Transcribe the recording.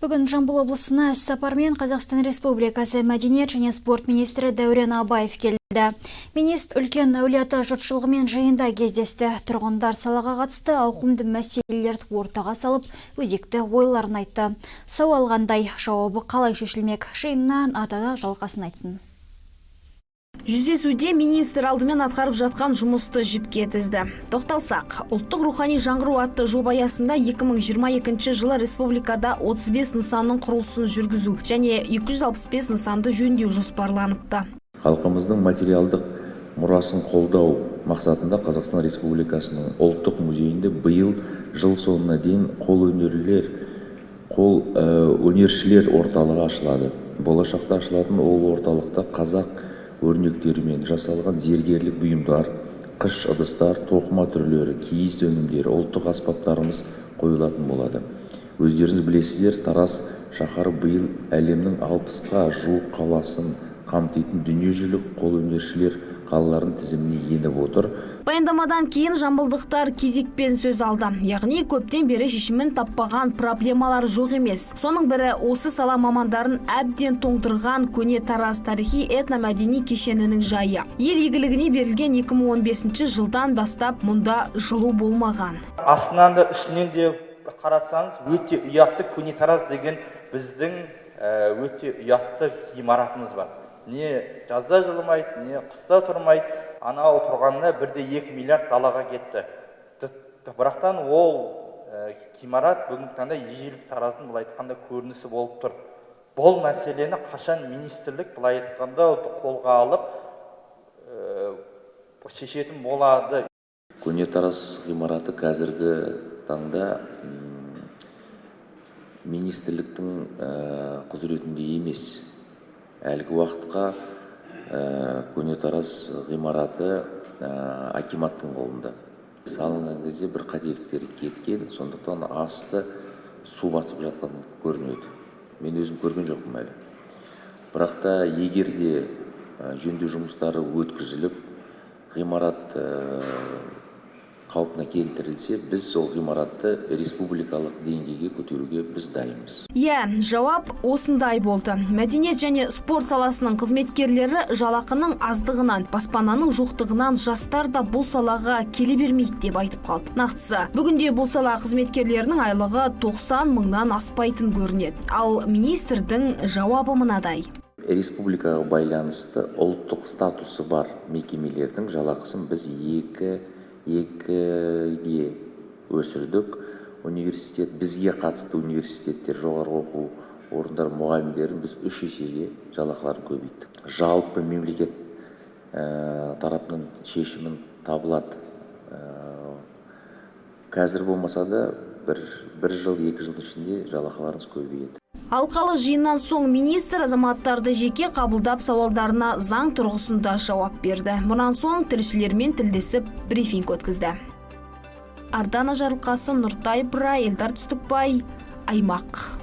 Бүгін Жамбыл облысына іс-сапармен Қазақстан Республикасы мәдениет және спорт министрі Дәурен Абаев келді. Министр үлкен әулиеті жұртшылығымен жиында кездесті. Тұрғындар салаға қатысты ауқымды мәселелерді ортаға салып, өзекті ойларын айтты. Сауал қандай, жауабы қалай шешілмек? Жиыннан атада жалғасын айтсын. Жүздесуде министр алдымен атқарып жатқан жұмысты жіпке тізді. Тоқталсақ, ұлттық рухани жаңғыру атты жоба аясында 2022 жылы республикада 35 нысанның құрылысын жүргізу және 265 нысанды жөндеу жоспарланыпты. Халқымыздың материалдық мұрасын қолдау мақсатында Қазақстан Республикасының ұлттық музейінде биыл жыл соңына дейін өнершілер орталығы ашылады. Болашақта ашылатын ол орталықта қазақ өрнектерімен жасалған зергерлік бұйымдар, қыш ыдыстар, тоқыма түрлері, киіз өнімдері, ұлттық аспаптарымыз қойылатын болады. Өздеріңіз білесіздер, Тараз шаһары биыл әлемнің 60-қа жуық қаласын қамтитын дүниежүзілік қолөнершілер қалалардың тізіміне еніп отыр. Баяндамадан кейін жамбылдықтар кезекпен сөз алды. Яғни көптен бері шешімін таппаған проблемалар жоқ емес. Соның бірі осы сала мамандарын әбден тоңдырған көне Тараз тарихи этномәдени кешенінің жайы. Ел игілігіне берілген 2015 жылдан бастап мұнда жылу болмаған. Астынан да үстінен де қарасаңыз, өте ұятты көне Тараз деген біздің өте ұятты ғимаратымыз бар. Не жазда жылымайды, не қыста тұрмайды. Анау тұрғанына 1,2 миллиард далаға кетті. Бірақтан ол ғимарат бүгінгі таңда ежелгі Тараздың былай айтқанда көрінісі болып тұр. Бұл мәселені қашан министрлік былай айтқанда қолға алып шешетін болады. Көне Тараз ғимараты қазіргі таңда министрліктің құзыретінде емес. Әлгі уақытқа көне Тараз ғимараты акиматтың қолында. Салынған кезде бір қателіктер кеткен, сондықтан асты су басып жатқан көрінеді. Мен өзім көрген жоқпын әлі. Бірақ та егер де жөндеу жұмыстары өткізіліп, ғимарат қалпына келтірілсе, біз сол ғимаратты республикалық деңгейге көтеруге біз дайынбыз. Жауап осындай болды. Мәдениет және спорт саласының қызметкерлері жалақының аздығынан, баспананың жоқтығынан жастар да бұл салаға келе бермейді деп айтып қалды. Нақтысы, бүгінде бұл сала қызметкерлерінің айлығы 90 мыңнан аспайтын көрінеді. Ал министрдің жауабы мынадай. Республикаға байланысты ұлттық статусы бар мекемелердің жалақысын біз екіге өсірдік. Университет, бізге қатысты университеттер, жоғары оқу орындар мұғалімдерін біз 3 есеге жалақыларын көбейттік. Жалпы мемлекет тарапынан шешімін табылады. Қазір болмаса да бір жыл, 2 жылдың ішінде жалақыларымыз көбейеді. Алқалы жиыннан соң министр азаматтарды жеке қабылдап сауалдарына заң тұрғысында жауап берді. Мұнан соң тілшілермен тілдесіп брифинг өткізді. Ардана Жарылқасын, Нұртай Бра, Елдар Түстікбай, Аймақ.